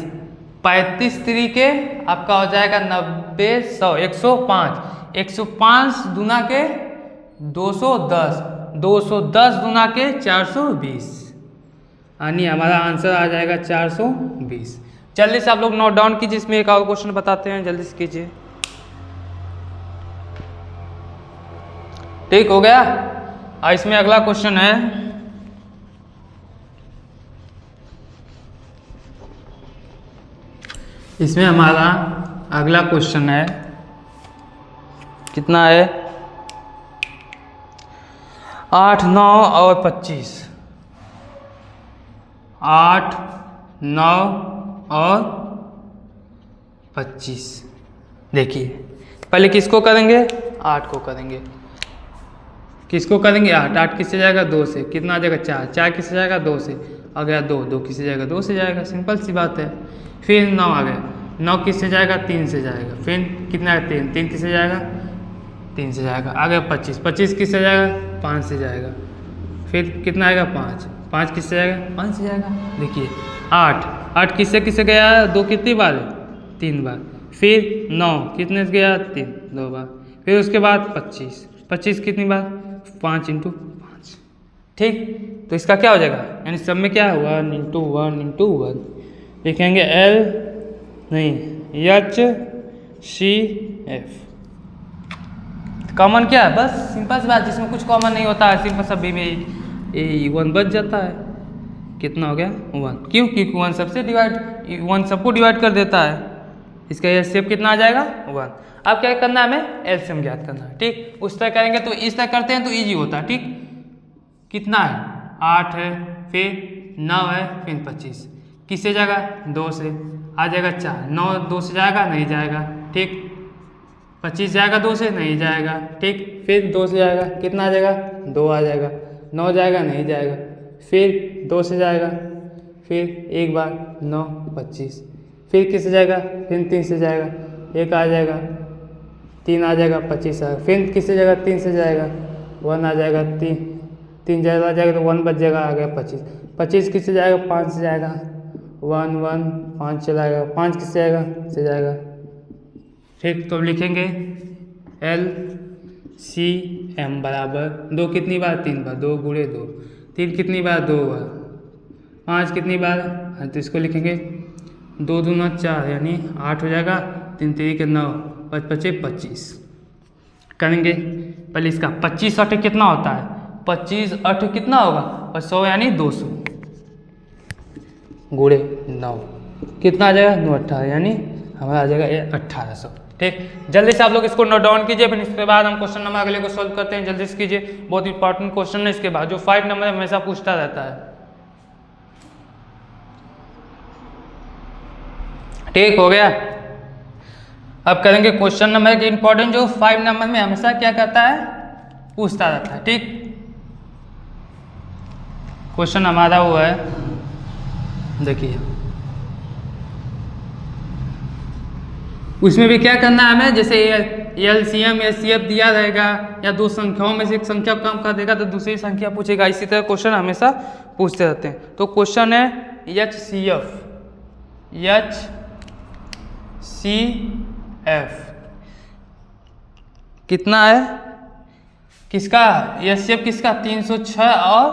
35 तरीके आपका हो जाएगा 90 100 105, 105 दुना के 210, 210 दुना के 420, यानी हमारा आंसर आ जाएगा 420। जल्दी से आप लोग नोट डाउन कीजिए, इसमें एक और क्वेश्चन बताते हैं, जल्दी से कीजिए। ठीक हो गया। और इसमें अगला क्वेश्चन है, इसमें हमारा अगला क्वेश्चन है, कितना है, 8, 9 और 25। 8, 9 और 25। देखिए पहले किसको करेंगे, 8 को करेंगे। किसको करेंगे, 8। 8 किससे जाएगा, 2 से। कितना आ जाएगा, 4। 4 किससे जाएगा, 2 से। आ गया 2। 2 किससे जाएगा, 2 से जाएगा, सिंपल सी बात है। फिर 9 आ गया। 9 किससे जाएगा, 3 से जाएगा। फिर कितना है, 3। 3 किससे जाएगा, 3 से जाएगा। आ गया 25। 25 किससे जाएगा, 5 से जाएगा। फिर कितना आएगा, 5। 5 किससे जाएगा, 5 से जाएगा। देखिए 8। 8 किससे किससे गया, 2 कितनी बार, 3 बार। फिर 9 कितने से गया, 3, 2 बार। फिर उसके बाद 25। 25 कितनी बार, 5 × 5। ठीक, तो इसका क्या हो जाएगा, यानी सब में क्या है, 1 × 1 × 1। लिखेंगे HCF। कॉमन क्या है, बस सिंपल सी बात, जिसमें कुछ कॉमन नहीं होता है, सिंपल सभी में 1 बच जाता है। कितना हो गया, 1। क्यों, क्योंकि 1 सबसे डिवाइड, 1 सबको डिवाइड कर देता है। इसका HCF कितना आ जाएगा, 1। अब क्या करना है, हमें एलसीएम ज्ञात करना है। ठीक, उस तरह करेंगे तो इस तरह करते हैं तो इजी होता है। ठीक, कितना है, 8 है, फिर 9 है, फिर 25। किससे जाएगा, 2 से। आ जाएगा 4। 9 2 से जाएगा, नहीं जाएगा। ठीक, 25 जाएगा 2 से, नहीं जाएगा। ठीक, फिर 2 से जाएगा, कितना आ जाएगा, 2 आ जाएगा। 9 जाएगा, नहीं जाएगा। फिर 2 से जाएगा, फिर एक बार 9, 25। फिर किससे जाएगा, फिर 3 से जाएगा, 1 आ जाएगा। 3 आ जाएगा, 25 आएगा। फिर किससे जाएगा, 3 से जाएगा, 1 आ जाएगा। 3 ज़्यादा जाएगा तो 1 बच जाएगा, आ गया 25। 25 किससे जाएगा, 5 से जाएगा। 1 1 5 चलाएगा। 5 किससे जाएगा, से जाएगा। ठीक, तो लिखेंगे LCM बराबर 2 कितनी बार, 3 बार। 2 × 2। 3 कितनी बार, 2 बार। 5 कितनी बार, तो इसको लिखेंगे 2 दूना 4, यानी 8 हो जाएगा। 3 3 के 9, 5 5 25 करेंगे। पहले इसका 25 8 कितना होता है, 25 8 कितना होगा, और 100 यानी 200 गुणे 9 कितना आ जाएगा, 9 18, यानी हमारा आ जाएगा 1800। ठीक, जल्दी से आप लोग इसको नोट डाउन कीजिए। फिर इसके बाद हम क्वेश्चन नंबर अगले को सॉल्व करते हैं। जल्दी से कीजिए, बहुत इंपॉर्टेंट क्वेश्चन है। इसके बाद जो 5 नंबर हमेशा पूछता रहता है। ठीक हो गया। अब करेंगे क्वेश्चन नंबर के इंपॉर्टेंट, जो 5 नंबर में हमेशा क्या करता है, पूछता रहता है। ठीक, क्वेश्चन हमारा वो है, देखिए उसमें भी क्या करना है हमें, जैसे LCM HCF दिया रहेगा या 2 संख्याओं में से एक संख्या कम कर देगा तो दूसरी संख्या पूछेगा। इसी तरह क्वेश्चन हमेशा पूछते रहते हैं। तो क्वेश्चन है HCF कितना है, किसका, HCF किसका, 306 और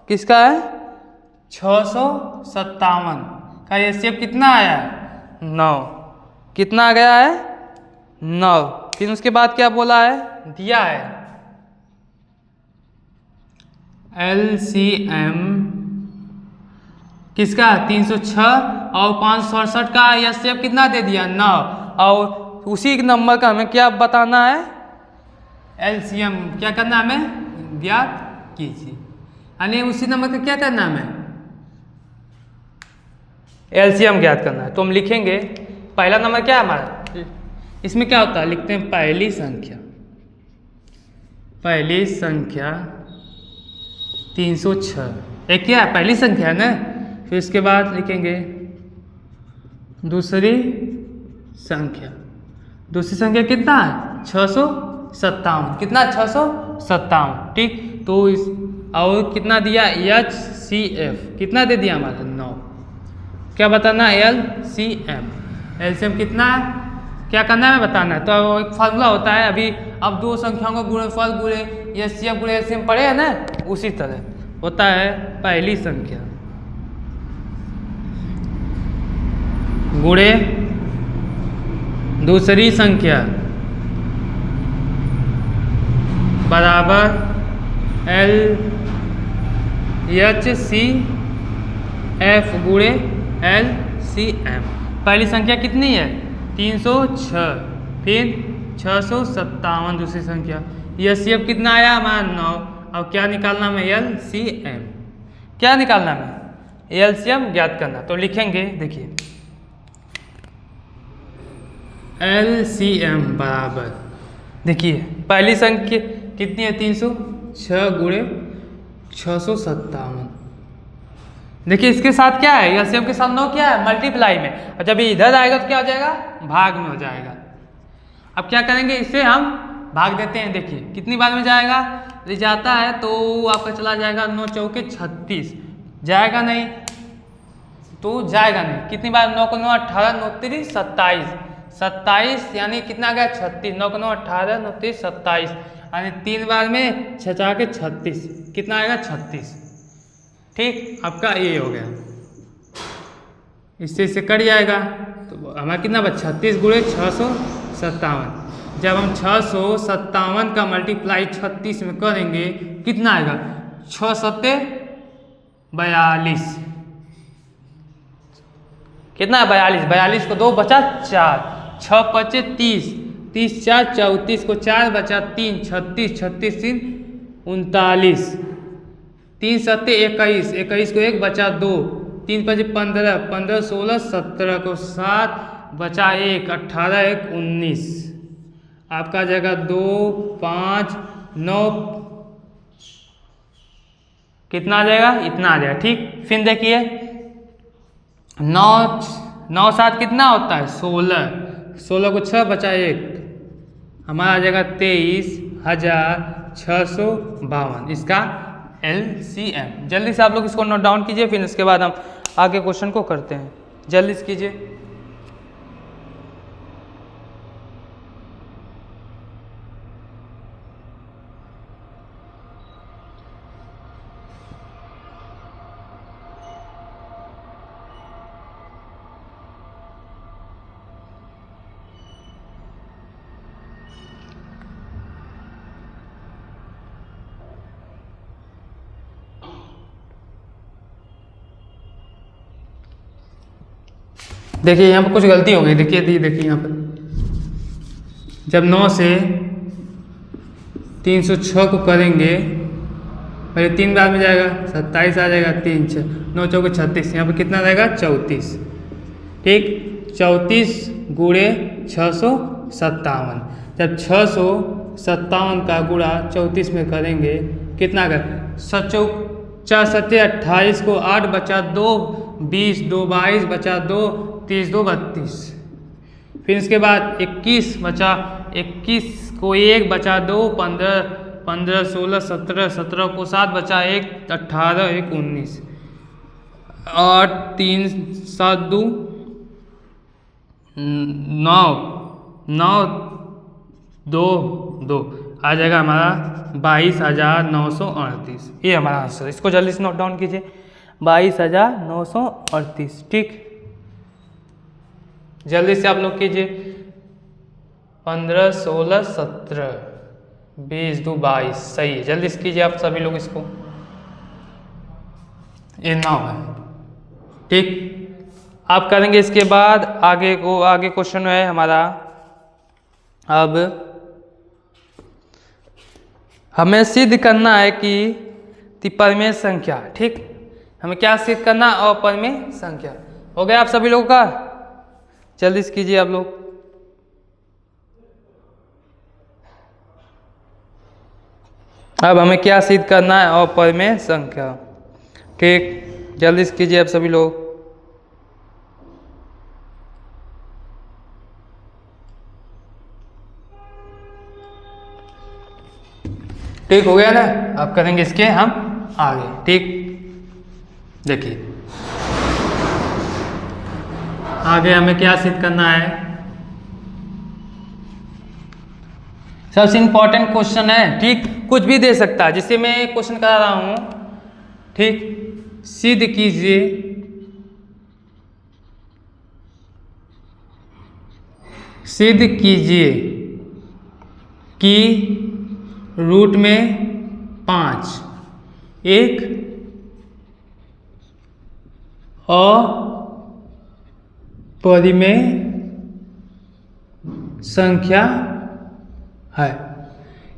किसका है 657 का HCF कितना आया, 9। कितना आ गया है, 9। फिर उसके बाद क्या बोला है, दिया है LCM किसका 306 और 567 का HCF कितना दे दिया, 9। और उसी नंबर का हमें क्या बताना है, LCM क्या करना है, हमें ज्ञात कीजिए। यानी उसी नंबर का क्या करना है, हमें LCM ज्ञात करना है। तो हम लिखेंगे पहला नंबर क्या है हमारा, इसमें क्या होता है, लिखते हैं पहली संख्या 306, एक क्या है पहली संख्या है ना। फिर इसके बाद लिखेंगे दूसरी संख्या कितना है, 657, कितना 657। ठीक, तो इस और कितना दिया HCF कितना दे दिया हमारा, 9। क्या बताना है, LCM कितना है, क्या करना है बताना है। तो एक फार्मूला होता है, अभी अब 2 संख्याओं का गुणनफल गुणे HCF गुणे LCM पढ़े है ना, उसी तरह होता है पहली संख्या गुणे दूसरी संख्या बराबर LHCF गुणे LCM। पहली संख्या कितनी है 306, फिर 657 दूसरी संख्या, LCM कितना आया हमारा 9। अब क्या निकालना है LCM, क्या निकालना है LCM ज्ञात करना। तो लिखेंगे देखिए LCM बराबर, देखिए पहली संख्या कितनी है 306 गुणे 657। देखिए इसके साथ क्या है LCM के साथ 9 क्या है मल्टीप्लाई में, और जब ये इधर आएगा तो क्या हो जाएगा भाग में हो जाएगा। अब क्या करेंगे इसे हम भाग देते हैं, देखिए कितनी बार में जाएगा, यदि जाता है तो आपका चला जाएगा 9 चौके 36, जाएगा नहीं तो जाएगा नहीं, कितनी बार 9 को 9 18, 9 3 27, 27 यानी कितना गया 36, 9 को 9 18, 9 3 27 यानी 3 बार में 6 के 36, कितना आएगा 36। ठीक, आपका ये हो गया, इससे कट जाएगा तो हमारा कितना बचा 36 गुणे 657। जब हम 657 का मल्टीप्लाई 36 में करेंगे कितना आएगा 6 7 42, कितना है 42, 42 को 2 बचा 4, 6 5 30, 30 4 34 को 4 बचा 3, 36, 36 3 39, 3 7 21, 21 को 1 बचा 2, 3 5 15, 15 16 17 को 7 बचा 1, 18 1 19, आपका जगह 2 5 9 कितना आ जाएगा इतना आ जाएगा। ठीक, फिर देखिए 9 9 7 कितना होता है 16, 16 को 6 बचा 1, हमारा आ जाएगा 23,652 इसका LCM। जल्दी से आप लोग इसको नोट डाउन कीजिए, फिर इसके बाद हम आगे क्वेश्चन को करते हैं, जल्दी से कीजिए। देखिए यहाँ पर कुछ गलती हो गई, देखिए यहाँ पर जब 9 से 306 को करेंगे पहले 3 बार में जाएगा 27 आ जाएगा, 3 6 9 चौके 36, यहाँ पर कितना रहेगा 34। ठीक, 34 गुणे 657, जब 657 का गुणा 34 में करेंगे कितना कर 4 7 28 को 8 बचा 2 20, 2 22 बचा 2 30 2 32, फिर इसके बाद 21 बचा 21 को 1 बचा 2 15 15 16 17 17 को 7 बचा 1 18 1 19, 8 3 7 2 9 9 2 2 आ जाएगा हमारा 22,938, ये हमारा आंसर। इसको जल्दी से नोट डाउन कीजिए 22,938। ठीक, जल्दी से आप लोग कीजिए 15 16 17 20 2 22, सही है, जल्दी से कीजिए आप सभी लोग इसको, ये 9 है। ठीक, आप करेंगे इसके बाद आगे क्वेश्चन है हमारा, अब हमें सिद्ध करना है कि त्रिपरमेय संख्या, ठीक, हमें क्या सिद्ध करना अपरमेय संख्या। हो गया आप सभी लोगों का, जल्दी से कीजिए आप लोग। अब हमें क्या सिद्ध करना है अपरमेय संख्या, ठीक, जल्दी से कीजिए आप सभी लोग। ठीक हो गया ना, अब करेंगे इसके हम आगे। ठीक, देखिए आगे हमें क्या सिद्ध करना है, सबसे इंपॉर्टेंट क्वेश्चन है। ठीक, कुछ भी दे सकता है, जिससे मैं क्वेश्चन करा रहा हूं। ठीक, सिद्ध कीजिए सिद्ध कीजिए कि रूट में 5 एक अपरिमेय संख्या है।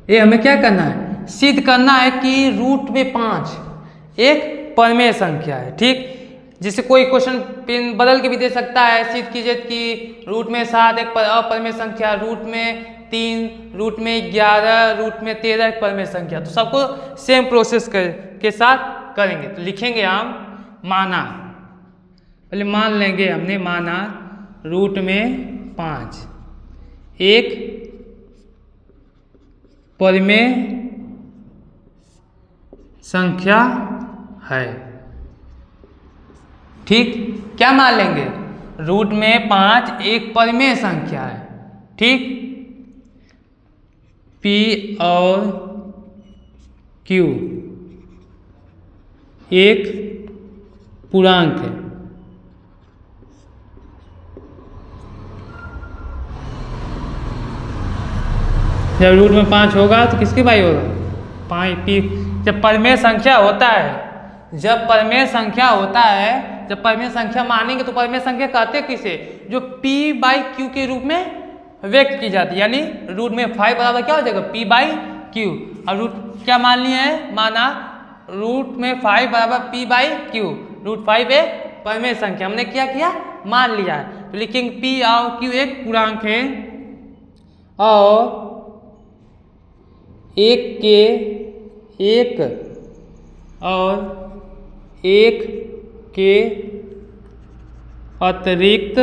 ये हमें क्या करना है, सिद्ध करना है कि रूट में 5 एक परिमेय संख्या है। ठीक, जिससे कोई क्वेश्चन पिन बदल के भी दे सकता है, सिद्ध कीजिए कि रूट में 7 एक अपरिमेय संख्या, रूट में 3, रूट में 11, रूट में 13 एक परिमेय संख्या। तो सबको सेम प्रोसेस के साथ करेंगे। तो लिखेंगे हम माना, पहले मान लेंगे हमने माना रूट में 5 एक परिमेय संख्या है। ठीक, क्या मान लेंगे, रूट में 5 एक परिमेय संख्या है। ठीक, P और Q एक पूर्णांक है। जब रूट में 5 होगा तो किसके भाई होगा, 5 P। जब परिमेय संख्या होता है, जब परिमेय संख्या होता है, जब परिमेय संख्या मानेंगे तो परिमेय संख्या कहते किसे, जो P/Q के रूप में व्यक्त की जाती है। यानी रूट में 5 बराबर क्या हो जाएगा, P/Q। और रूट क्या मान लिया है, माना रूट में 5 बराबर P/Q। रूट 5 एक परिमेय संख्या हमने क्या किया, मान लिया है। तो लिखेंगे P और Q एक पूर्णांक है और एक के एक और एक के अतिरिक्त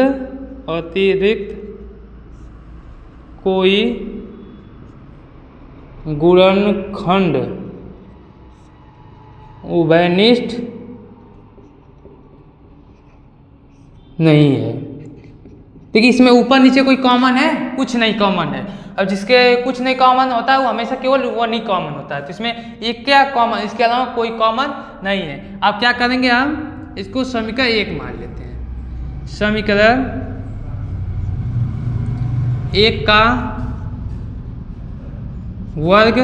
कोई गुणनखंड उभयनिष्ठ नहीं है। देखिए इसमें ऊपर नीचे कोई कॉमन है, कुछ नहीं कॉमन है। अब जिसके कुछ नहीं कॉमन होता है वो हमेशा केवल वन ही कॉमन होता है। तो इसमें एक क्या कॉमन, इसके अलावा कोई कॉमन नहीं है। अब क्या करेंगे, हम इसको समीकरण 1 मान लेते हैं। समीकरण 1 का वर्ग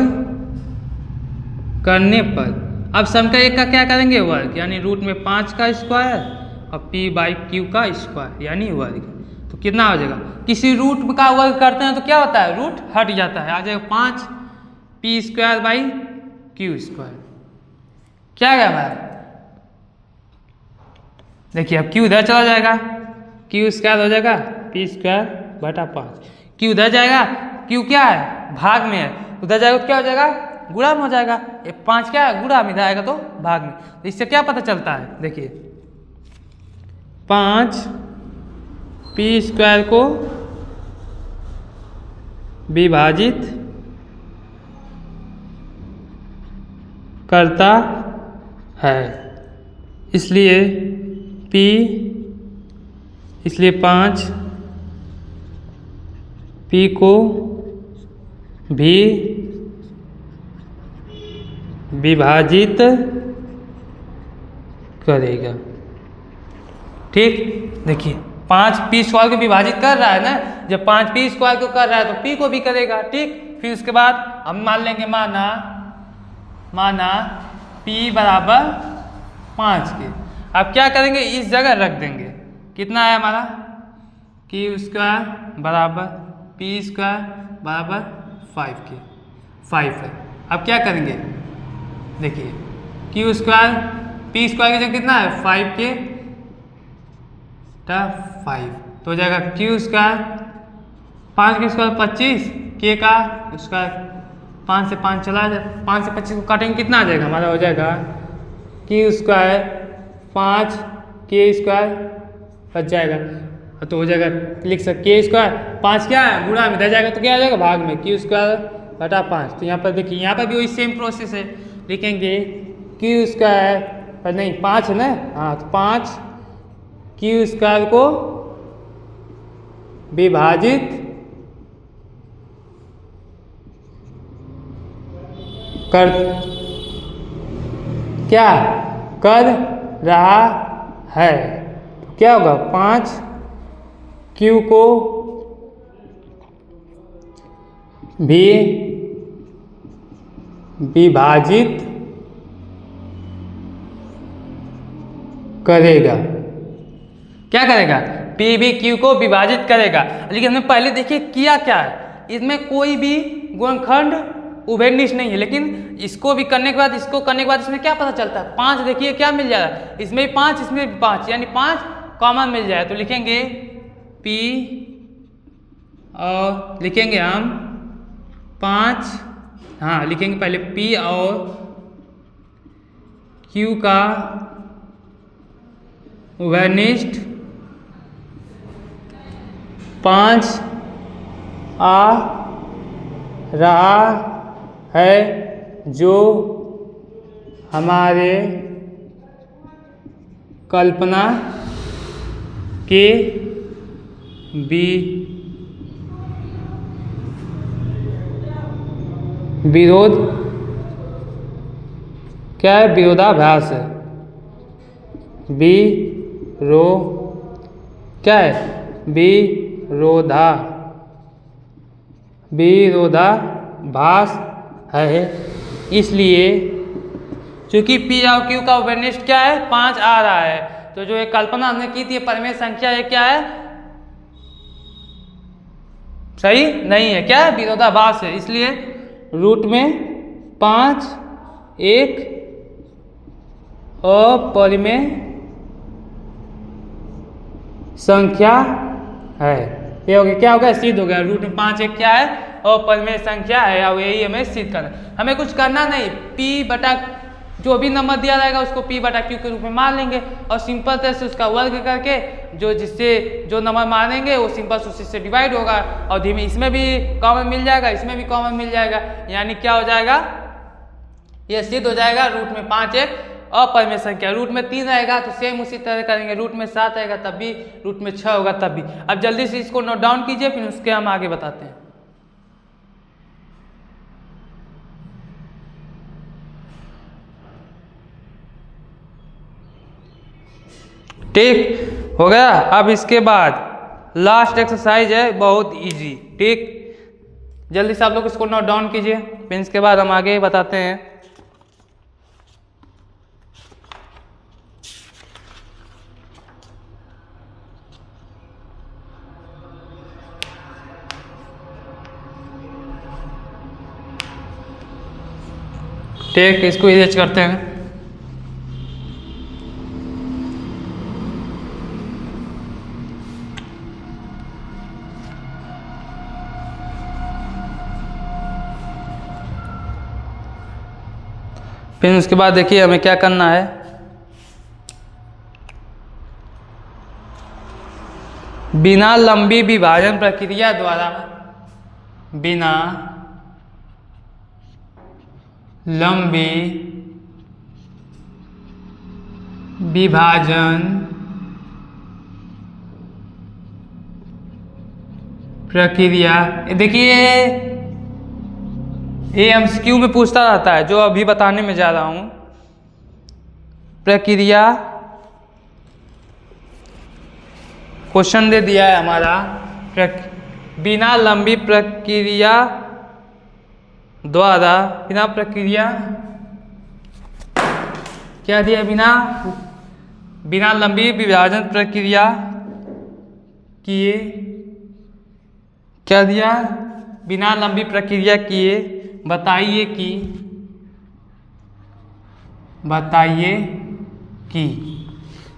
करने पर, अब समीकरण 1 का क्या करेंगे, वर्ग, यानी रूट में 5 का स्क्वायर और P/Q का स्क्वायर यानी वर्ग। तो कितना हो जाएगा, किसी रूट का वर्ग करते हैं तो क्या होता है, रूट हट जाता है, आ जाएगा 5 P²/Q²। क्या है हमारा, देखिए अब Q उधर चला जाएगा, Q² हो जाएगा P²/5। Q उधर जाएगा, Q क्या है, भाग में है, उधर जाएगा तो क्या हो जाएगा, गुणा में हो जाएगा। ये 5 क्या है, गुणा में, इधर आएगा तो भाग में। तो इससे क्या पता चलता है, देखिए 5 P² को विभाजित करता है, इसलिए 5 P को भी विभाजित करेगा। ठीक, देखिए 5 P² को विभाजित कर रहा है ना, जब 5 P² को कर रहा है तो P को भी करेगा। ठीक, फिर उसके बाद हम मान लेंगे माना P बराबर 5 के। अब क्या करेंगे, इस जगह रख देंगे, कितना है हमारा, Q² बराबर P² बराबर 5 के, 5 है। अब क्या करेंगे, देखिए Q² P² की जगह कितना है, 5 के 5 तो हो जाएगा Q², 5 के स्क्वायर 25, K का स्क्वायर 5 से 5 चला जाए, 5 से 25 को काटेंगे कितना आ जाएगा, हमारा हो जाएगा Q² 5 K² बच जाएगा। तो हो जाएगा, लिख सकते K², 5 क्या है, गुणा में, इधर जाएगा तो क्या आ जाएगा, भाग में, Q²/5। तो यहाँ पर देखिए, यहाँ पर भी वही सेम प्रोसेस है, लिखेंगे Q² पर नहीं 5 है ना, हाँ, तो 5 Q² को विभाजित कर रहा है। क्या होगा, 5 Q को भी विभाजित करेगा। क्या करेगा? पी भी क्यू को विभाजित करेगा। लेकिन हमने पहले देखिए किया क्या है, इसमें कोई भी गुणनखंड उभयनिष्ठ नहीं है, लेकिन इसको भी करने के बाद, इसको करने के बाद इसमें क्या पता चलता है? 5 देखिए क्या मिल जा रहा है, इसमें भी 5, इसमें भी 5, यानी 5 कॉमन मिल जाए। तो लिखेंगे P और लिखेंगे हम 5, हाँ लिखेंगे पहले P और Q का उभयनिष्ठ 5 आ रहा है, जो हमारे कल्पना के विरोध, क्या है? विरोधाभास है। क्या है? विरोधाभास है। इसलिए चूंकि P और Q का उभयनिष्ठ क्या है? 5 आ रहा है, तो जो एक कल्पना हमने की थी परिमेय संख्या, ये क्या है? सही नहीं है, क्या है? विरोधाभास है। इसलिए रूट में 5 एक अपरिमेय संख्या है। ये हो गया, क्या हो गया? सिद्ध हो गया। रूट में 5 एक क्या है? अपरिमेय संख्या है। और यही हमें सिद्ध करना है। हमें कुछ करना नहीं, P बटा जो भी नंबर दिया जाएगा उसको P बटा Q के रूप में मान लेंगे और सिंपल तरह से उसका वर्ग करके जो नंबर मानेंगे वो सिंपल उसी से डिवाइड होगा और धीमे इसमें भी कॉमन मिल जाएगा, इसमें भी कॉमन मिल जाएगा, यानी क्या हो जाएगा? ये सिद्ध हो जाएगा। रूट में 5 एक अपरिमेय संख्या। रूट में 3 रहेगा तो सेम उसी तरह करेंगे, रूट में 7 आएगा तब भी, रूट में 6 होगा तब भी। अब जल्दी से इसको नोट डाउन कीजिए, फिर उसके हम आगे बताते हैं। ठीक हो गया। अब इसके बाद लास्ट एक्सरसाइज है, बहुत इजी। ठीक, जल्दी से आप लोग इसको नोट डाउन कीजिए, फिर इसके बाद हम आगे बताते हैं। ठीक, इसको इरेज करते हैं। फिर उसके बाद देखिए हमें क्या करना है। बिना लंबी विभाजन प्रक्रिया द्वारा, बिना लंबी विभाजन प्रक्रिया, देखिए ये एमसीक्यू में पूछता रहता है, जो अभी बताने में जा रहा हूं। प्रक्रिया क्वेश्चन दे दिया है हमारा, बिना लंबी प्रक्रिया द्वारा, बिना प्रक्रिया क्या दिया? बिना लंबी विभाजन प्रक्रिया किए, क्या दिया? बिना लंबी प्रक्रिया किए बताइए कि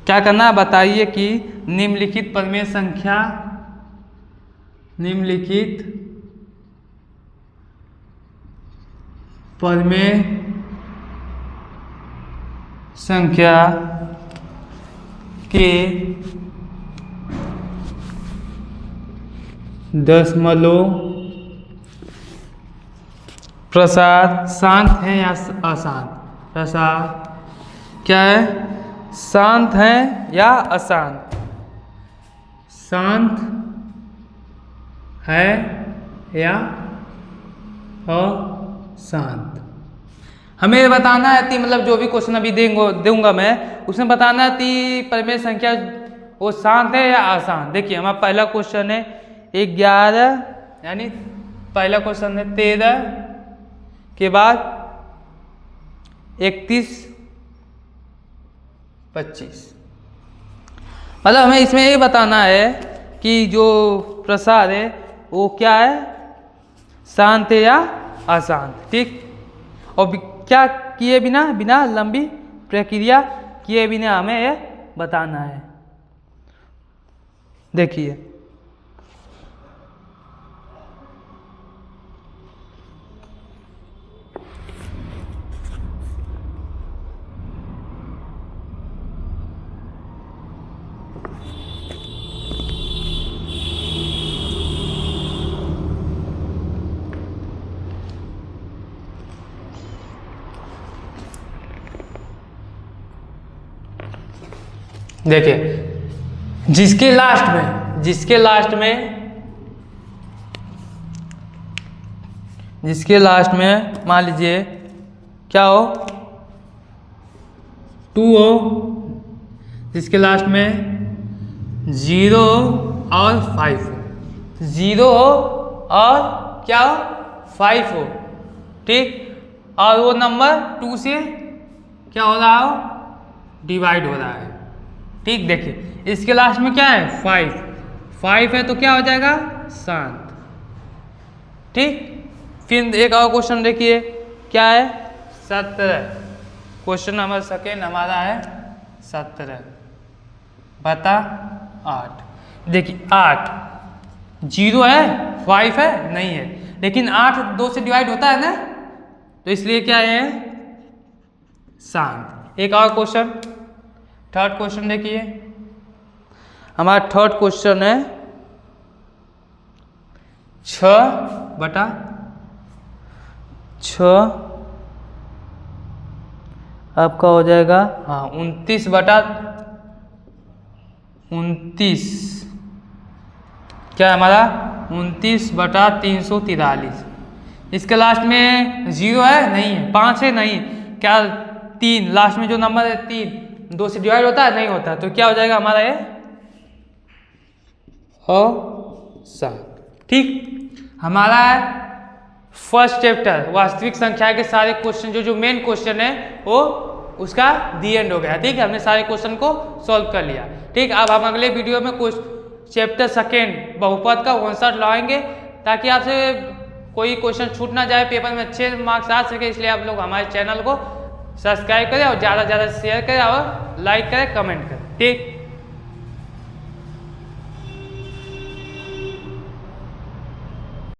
क्या करना है? बताइए कि निम्नलिखित परिमेय संख्या, निम्नलिखित परिमेय संख्या के दशमलव प्रसार शांत है या अशांत? प्रसार क्या है? शांत है या अशांत? शांत है या अशांत? हमें बताना है कि मतलब जो भी क्वेश्चन अभी दूंगा मैं, उसमें बताना है कि परिमेय संख्या वो शांत है या अशांत। देखिए हमारा पहला क्वेश्चन है 11 यानी पहला क्वेश्चन है 13 के बाद 31, 25। मतलब हमें इसमें ये बताना है कि जो प्रसार है वो क्या है, शांत है या अशांत। ठीक, और क्या किए बिना, बिना लंबी प्रक्रिया किए बिना हमें ये बताना है। देखिए देखिए जिसके लास्ट में मान लीजिए क्या हो, 2 हो, जिसके लास्ट में 0 और 5 हो, 0 हो और क्या हो, 5 हो। ठीक, और वो नंबर 2 से क्या हो रहा हो, डिवाइड हो रहा है। ठीक, देखिए इसके लास्ट में क्या है, 5 है तो क्या हो जाएगा, शांत। ठीक, फिर एक और क्वेश्चन देखिए क्या है, 17। क्वेश्चन नंबर सेकेंड हमारा है 17 बता 8। देखिए 8, 0 है, 5 है, नहीं है, लेकिन 8 2 से डिवाइड होता है ना, तो इसलिए क्या है, शांत। एक और क्वेश्चन, थर्ड क्वेश्चन देखिए, हमारा थर्ड क्वेश्चन है 6/6 आपका हो जाएगा, हाँ 29/29 क्या है हमारा, 29/343। इसके लास्ट में 0 है, नहीं है, 5 है, नहीं, क्या 3, लास्ट में जो नंबर है 3 2 से डिवाइड होता है, नहीं होता, तो क्या हो जाएगा हमारा ये, अशांत। ठीक, हमारा फर्स्ट चैप्टर वास्तविक संख्या के सारे क्वेश्चन जो मेन क्वेश्चन है वो उसका दी एंड हो गया। ठीक है, हमने सारे क्वेश्चन को सॉल्व कर लिया। ठीक, अब हम अगले वीडियो में चैप्टर सेकेंड बहुपद का आंसर लाएंगे, ताकि आपसे कोई क्वेश्चन छूट ना जाए, पेपर में अच्छे मार्क्स आ सके। इसलिए आप लोग हमारे चैनल को सब्सक्राइब करें और ज़्यादा से ज़्यादा शेयर करें और लाइक करें, कमेंट करें। ठीक।